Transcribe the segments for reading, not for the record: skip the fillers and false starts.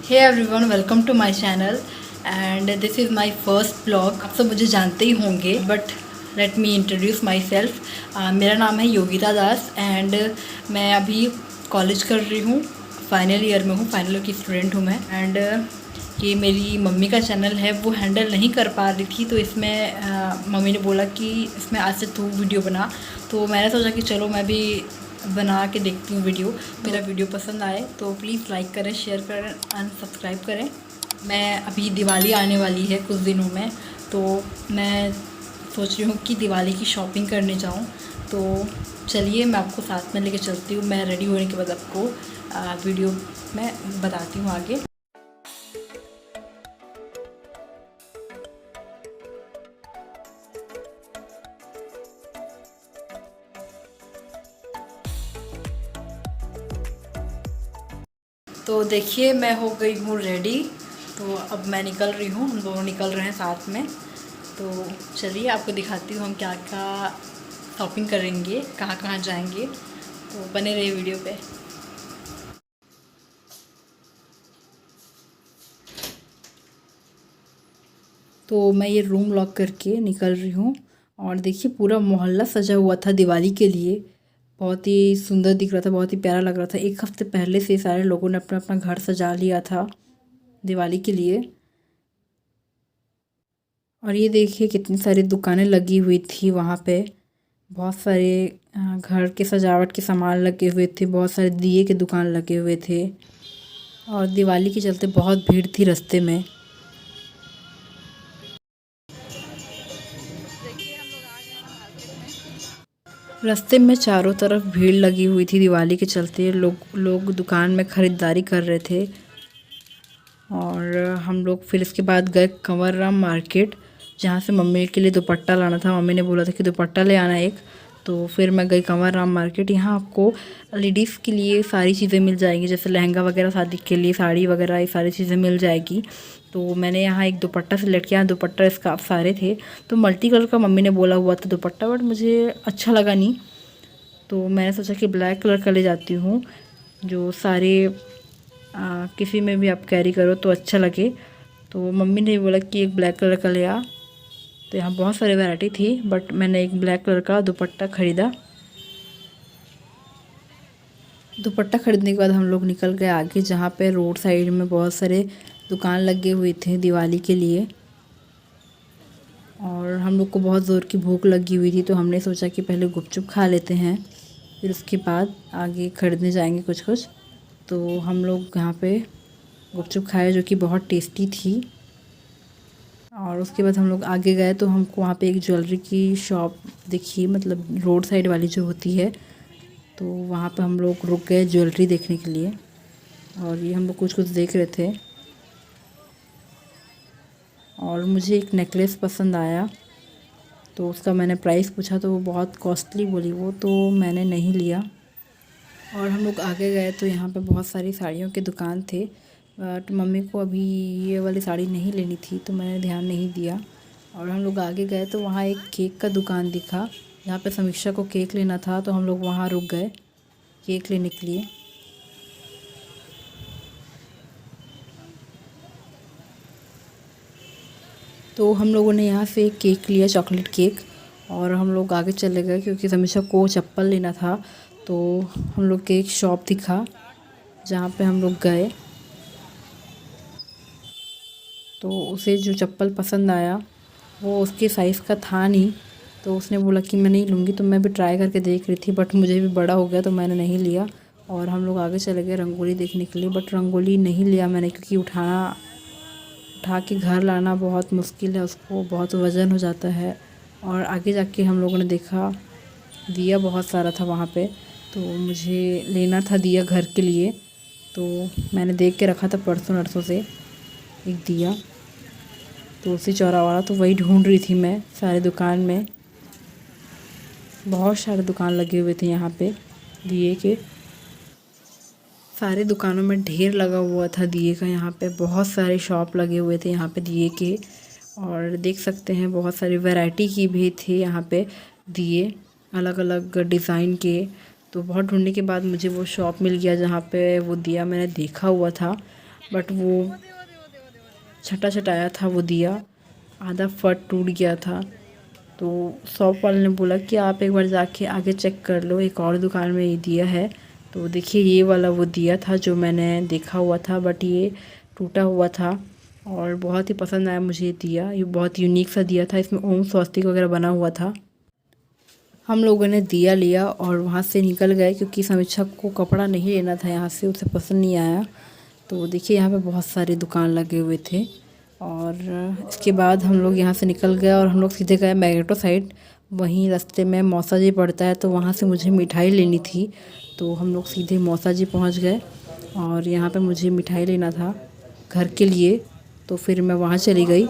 Hey everyone, welcome to my channel and this is my first blog. आप सब मुझे जानते ही होंगे but let me introduce myself. मेरा नाम है योगिता दास एंड मैं अभी कॉलेज कर रही हूँ, फाइनल ईयर में हूँ, फाइनल ईयर की स्टूडेंट हूँ मैं। एंड ये मेरी मम्मी का चैनल है, वो हैंडल नहीं कर पा रही थी, तो इसमें मम्मी ने बोला कि इसमें आज से तू वीडियो बना। तो मैंने सोचा कि चलो मैं भी बना के देखती हूँ वीडियो। मेरा वीडियो पसंद आए तो प्लीज़ लाइक करें, शेयर करें एंड सब्सक्राइब करें। मैं अभी दिवाली आने वाली है कुछ दिनों में, तो मैं सोच रही हूँ कि दिवाली की शॉपिंग करने जाऊँ। तो चलिए मैं आपको साथ में लेके चलती हूँ। मैं रेडी होने के बाद आपको वीडियो में बताती हूँ आगे। तो देखिए मैं हो गई हूँ रेडी, तो अब मैं निकल रही हूँ, हम दोनों निकल रहे हैं साथ में। तो चलिए आपको दिखाती हूँ हम क्या क्या शॉपिंग करेंगे, कहाँ कहाँ जाएंगे, तो बने रहिए वीडियो पे। तो मैं ये रूम लॉक करके निकल रही हूँ और देखिए पूरा मोहल्ला सजा हुआ था दिवाली के लिए। बहुत ही सुंदर दिख रहा था, बहुत ही प्यारा लग रहा था। एक हफ्ते पहले से सारे लोगों ने अपना अपना घर सजा लिया था दिवाली के लिए। और ये देखिए कितनी सारी दुकानें लगी हुई थी वहाँ पे। बहुत सारे घर के सजावट के सामान लगे हुए थे, बहुत सारे दिए के दुकान लगे हुए थे और दिवाली के चलते बहुत भीड़ थी रास्ते में। रास्ते में चारों तरफ भीड़ लगी हुई थी दिवाली के चलते। लोग दुकान में ख़रीदारी कर रहे थे। और हम लोग फिर इसके बाद गए कंवर राम मार्केट, जहाँ से मम्मी के लिए दुपट्टा लाना था। मम्मी ने बोला था कि दुपट्टा ले आना एक। तो फिर मैं गई कंवर राम मार्केट। यहाँ आपको लेडीज़ के लिए सारी चीज़ें मिल जाएंगी, जैसे लहंगा वगैरह, शादी के लिए साड़ी वगैरह, ये सारी चीज़ें मिल जाएगी। तो मैंने यहाँ एक दुपट्टा सेलेक्ट किया। दुपट्टा इसका सारे थे, तो मल्टी कलर का मम्मी ने बोला हुआ था दुपट्टा, बट मुझे अच्छा लगा नहीं। तो मैंने सोचा कि ब्लैक कलर का ले जाती हूँ, जो सारे किसी में भी आप कैरी करो तो अच्छा लगे। तो मम्मी ने बोला कि एक ब्लैक कलर का ले आ। तो यहाँ बहुत सारी वैरायटी थी, बट मैंने एक ब्लैक कलर का दुपट्टा ख़रीदा। दुपट्टा ख़रीदने के बाद हम लोग निकल गए आगे, जहाँ पे रोड साइड में बहुत सारे दुकान लगे हुए थे दिवाली के लिए। और हम लोग को बहुत ज़ोर की भूख लगी हुई थी, तो हमने सोचा कि पहले गुपचुप खा लेते हैं, फिर उसके बाद आगे ख़रीदने जाएंगे कुछ कुछ। तो हम लोग यहाँ पे गुपचुप खाए, जो कि बहुत टेस्टी थी। और उसके बाद हम लोग आगे गए तो हमको वहाँ पे एक ज्वेलरी की शॉप दिखी, मतलब रोड साइड वाली जो होती है। तो वहाँ पे हम लोग रुक गए ज्वेलरी देखने के लिए, और ये हम लोग कुछ कुछ देख रहे थे। और मुझे एक नेकलेस पसंद आया, तो उसका मैंने प्राइस पूछा तो वो बहुत कॉस्टली बोली वो, तो मैंने नहीं लिया। और हम लोग आगे गए तो यहाँ पे बहुत सारी साड़ियों के दुकान थे, बट मम्मी को अभी ये वाली साड़ी नहीं लेनी थी, तो मैंने ध्यान नहीं दिया। और हम लोग आगे गए तो वहाँ एक केक का दुकान दिखा, जहाँ पे समीक्षा को केक लेना था, तो हम लोग वहाँ रुक गए केक लेने के लिए। तो हम लोगों ने यहाँ से एक केक लिया, चॉकलेट केक, और हम लोग आगे चले गए क्योंकि समीक्षा को चप्पल लेना था। तो हम लोग के एक शॉप दिखा, जहाँ पे हम लोग गए। तो उसे जो चप्पल पसंद आया वो उसके साइज़ का था नहीं, तो उसने बोला कि मैं नहीं लूँगी। तो मैं भी ट्राई करके देख रही थी, बट मुझे भी बड़ा हो गया तो मैंने नहीं लिया। और हम लोग आगे चले गए रंगोली देखने के लिए, बट रंगोली नहीं लिया मैंने, क्योंकि उठा के घर लाना बहुत मुश्किल है, उसको बहुत वज़न हो जाता है। और आगे जाके हम लोगों ने देखा दिया बहुत सारा था वहाँ पे, तो मुझे लेना था दिया घर के लिए। तो मैंने देख के रखा था परसों नरसों से एक दिया, तुलसी चौरा वाला, तो वही ढूंढ रही थी मैं सारे दुकान में। बहुत सारे दुकान लगे हुए थे यहाँ पे दिए के, सारे दुकानों में ढेर लगा हुआ था दिए का। यहाँ पे बहुत सारे शॉप लगे हुए थे यहाँ पे दिए के, और देख सकते हैं बहुत सारी वैरायटी की भी थे यहाँ पे दिए, अलग अलग डिज़ाइन के। तो बहुत ढूंढने के बाद मुझे वो शॉप मिल गया जहाँ पे वो दिया मैंने देखा हुआ था। बट वो छटा छटाया था वो दिया, आधा फट टूट गया था। तो शॉप वाले ने बोला कि आप एक बार जाके आगे चेक कर लो, एक और दुकान में ये दिया है। तो देखिए ये वाला वो दिया था जो मैंने देखा हुआ था, बट ये टूटा हुआ था और बहुत ही पसंद आया मुझे ये दिया। ये बहुत यूनिक सा दिया था, इसमें ओम स्वस्तिक वगैरह बना हुआ था। हम लोगों ने दिया लिया और वहाँ से निकल गए क्योंकि समीक्षा को कपड़ा नहीं लेना था यहाँ से, उसे पसंद नहीं आया। तो देखिए यहाँ पे बहुत सारे दुकान लगे हुए थे और इसके बाद हम लोग यहाँ से निकल गए और हम लोग सीधे गए मैग्नेटो साइड। वहीं रास्ते में मौसा जी पड़ता है, तो वहाँ से मुझे मिठाई लेनी थी, तो हम लोग सीधे मौसा जी पहुँच गए और यहाँ पे मुझे मिठाई लेना था घर के लिए, तो फिर मैं वहाँ चली गई।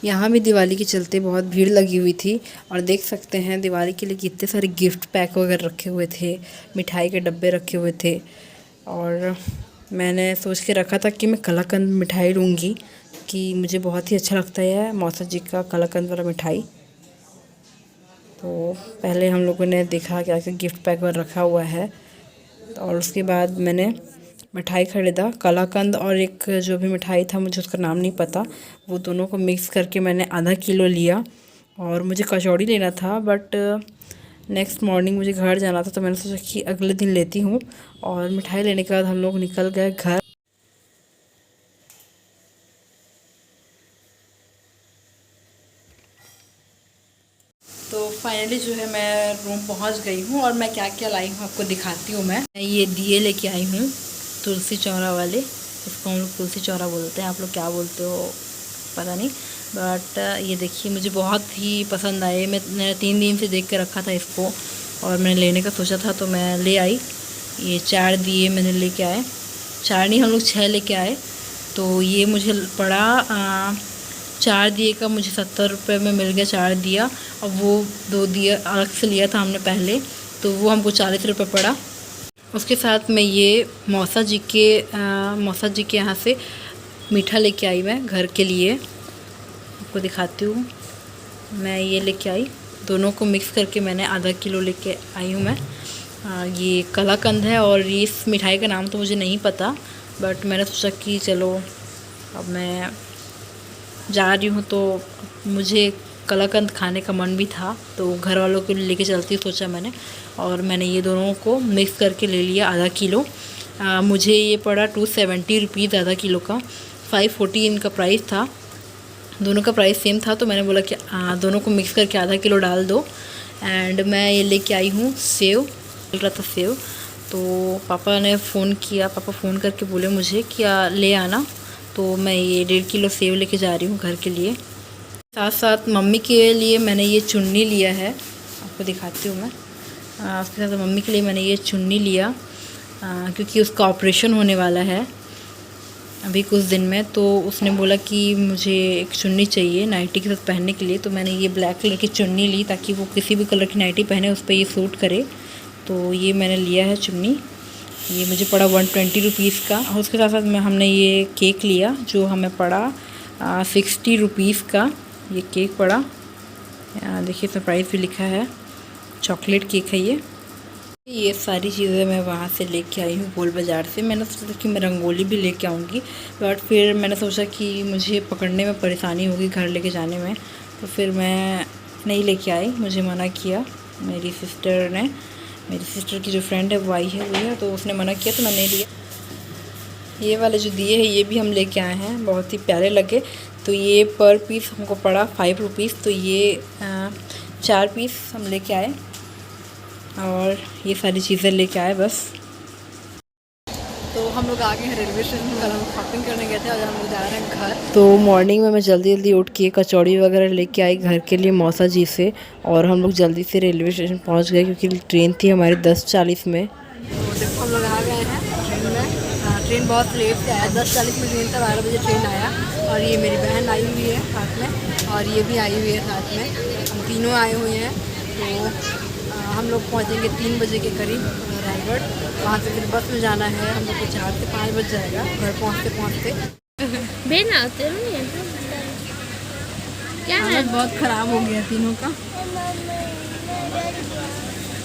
यहाँ भी दिवाली के चलते बहुत भीड़ लगी हुई थी और देख सकते हैं दिवाली के लिए कितने सारे गिफ्ट पैक वगैरह रखे हुए थे, मिठाई के डब्बे रखे हुए थे। और मैंने सोच के रखा था कि मैं कलाकंद मिठाई लूँगी, कि मुझे बहुत ही अच्छा लगता है मौसा जी का कलाकंद वाला मिठाई। तो पहले हम लोगों ने देखा क्या क्या गिफ्ट पैक वगैरह रखा हुआ है और उसके बाद मैंने मिठाई ख़रीदा, कलाकंद और एक जो भी मिठाई था मुझे उसका नाम नहीं पता, वो दोनों को मिक्स करके मैंने आधा किलो लिया। और मुझे कचौड़ी लेना था बट नेक्स्ट मॉर्निंग मुझे घर जाना था, तो मैंने सोचा कि अगले दिन लेती हूँ। और मिठाई लेने के बाद हम लोग निकल गए घर। तो फाइनली जो है मैं रूम पहुँच गई हूँ और मैं क्या क्या लाई हूँ आपको दिखाती हूँ। मैं ये दिए लेके आई हूँ, तुलसी चौरा वाले, इसको हम लोग तुलसी चौरा बोलते हैं, आप लोग क्या बोलते हो पता नहीं। बट ये देखिए मुझे बहुत ही पसंद आए, मैंने 3 दिन से देख के रखा था इसको और मैंने लेने का सोचा था तो मैं ले आई। ये 4 दिए मैंने लेके आए, 4 नहीं हम लोग 6 लेके आए। तो ये मुझे पड़ा 4 दिए का मुझे 70 रुपये में मिल गया 4 दिया। और वो 2 दिया अलग से लिया था हमने पहले, तो वो हमको 40 रुपये पड़ा। उसके साथ में ये मौसा जी के यहाँ से मीठा लेके आई मैं घर के लिए, आपको दिखाती हूँ। मैं ये लेके आई, दोनों को मिक्स करके मैंने आधा किलो लेके आई हूँ मैं। ये कलाकंद है और इस मिठाई का नाम तो मुझे नहीं पता, बट मैंने सोचा कि चलो अब मैं जा रही हूँ तो मुझे कलाकंद खाने का मन भी था, तो घर वालों के लिए लेके चलती सोचा मैंने। और मैंने ये दोनों को मिक्स करके ले लिया आधा किलो। मुझे ये पड़ा 270 रुपीज़ आधा किलो का, 540 इनका प्राइस था, दोनों का प्राइस सेम था। तो मैंने बोला कि दोनों को मिक्स करके आधा किलो डाल दो। एंड मैं ये लेके आई हूँ सेव, मिल रहा था सेव। तो पापा ने फ़ोन किया, पापा फ़ोन करके बोले मुझे कि ले आना, तो मैं ये 1.5 किलो सेव लेके जा रही हूँ घर के लिए। साथ साथ मम्मी के लिए मैंने ये चुन्नी लिया है, आपको दिखाती हूँ मैं। उसके साथ मम्मी के लिए मैंने ये चुन्नी लिया क्योंकि उसका ऑपरेशन होने वाला है अभी कुछ दिन में। तो उसने बोला कि मुझे एक चुन्नी चाहिए नाइटी के साथ पहनने के लिए, तो मैंने ये ब्लैक कलर की चुन्नी ली ताकि वो किसी भी कलर की नाइटी पहने उस पर ये सूट करे। तो ये मैंने लिया है चुन्नी, ये मुझे पड़ा 120 रुपीज़ का। और उसके साथ साथ में हमने ये केक लिया जो हमें पड़ा 60 रुपीज़ का। ये केक पड़ा, देखिए इसमें प्राइस भी लिखा है, चॉकलेट केक है ये सारी चीज़ें मैं वहाँ से लेके आई हूँ गोल बाज़ार से। मैंने सोचा था कि मैं रंगोली भी लेके आऊँगी, बट फिर मैंने सोचा कि मुझे पकड़ने में परेशानी होगी घर लेके जाने में, तो फिर मैं नहीं लेके आई, मुझे मना किया मेरी सिस्टर ने। मेरी सिस्टर की जो फ्रेंड है वो आई है वो है, तो उसने मना किया तो मैं नहीं लिया। ये वाले जो दिए हैं ये भी हम लेके आए हैं, बहुत ही प्यारे लगे। तो ये पर पीस हमको पड़ा 5 रुपीज़, तो ये 4 पीस हम लेके आए और ये सारी चीज़ें लेके आए बस। तो हम लोग आ गए हैं रेलवे स्टेशन पर, हम शॉपिंग करने गए थे और हम लोग जा रहे हैं घर। तो मॉर्निंग में मैं जल्दी जल्दी उठ के कचौड़ी वगैरह लेके आई घर के लिए मौसा जी से, और हम लोग जल्दी से रेलवे स्टेशन पहुंच गए क्योंकि ट्रेन थी हमारी 10:40 में। तो देखो हम लोग आ गए हैं ट्रेन में। ट्रेन बहुत लेट से आया, 10:40 में ट्रेन था, 12 बजे ट्रेन आया। और ये मेरी बहन आई हुई है साथ में और ये भी आई हुई है साथ में, हम तीनों आए हुए हैं। तो हम लोग पहुँचेंगे 3 बजे के करीब रायगढ़। वहाँ से फिर बस में जाना है, हम लोग को 4 से 5 बज जाएगा घर पहुँचते। क्या हालत बहुत ख़राब हो गया तीनों का,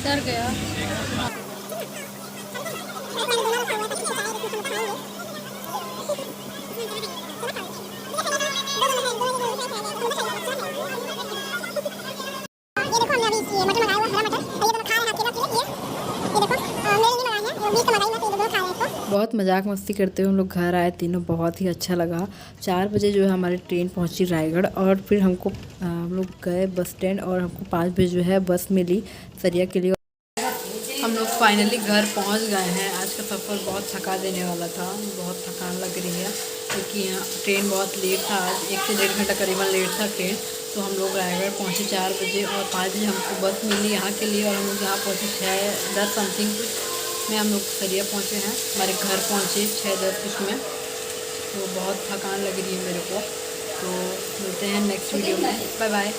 डर गया। बहुत मजाक मस्ती करते हुए हम लोग घर आए तीनों, बहुत ही अच्छा लगा। 4 बजे जो है हमारी ट्रेन पहुंची रायगढ़, और फिर हम लोग गए बस स्टैंड, और हमको 5 बजे जो है बस मिली सरिया के लिए। हम लोग फाइनली घर पहुंच गए हैं। आज का सफ़र बहुत थका देने वाला था, बहुत थकान लग रही है क्योंकि यहाँ ट्रेन बहुत लेट था। आज 1 से 1.5 घंटा करीबन लेट था ट्रेन। तो हम लोग रायगढ़ पहुँचे 4 बजे, और 5 बजे हमको बस मिली यहाँ के लिए, और हम लोग यहाँ पहुँचे 6:10 समथिंग कुछ में हम लोग सरिया पहुँचे हैं। हमारे घर पहुँचे 6:10 कुछ में। तो बहुत थकान लग रही है मेरे को। तो मिलते हैं नेक्स्ट वीडियो में। Bye bye.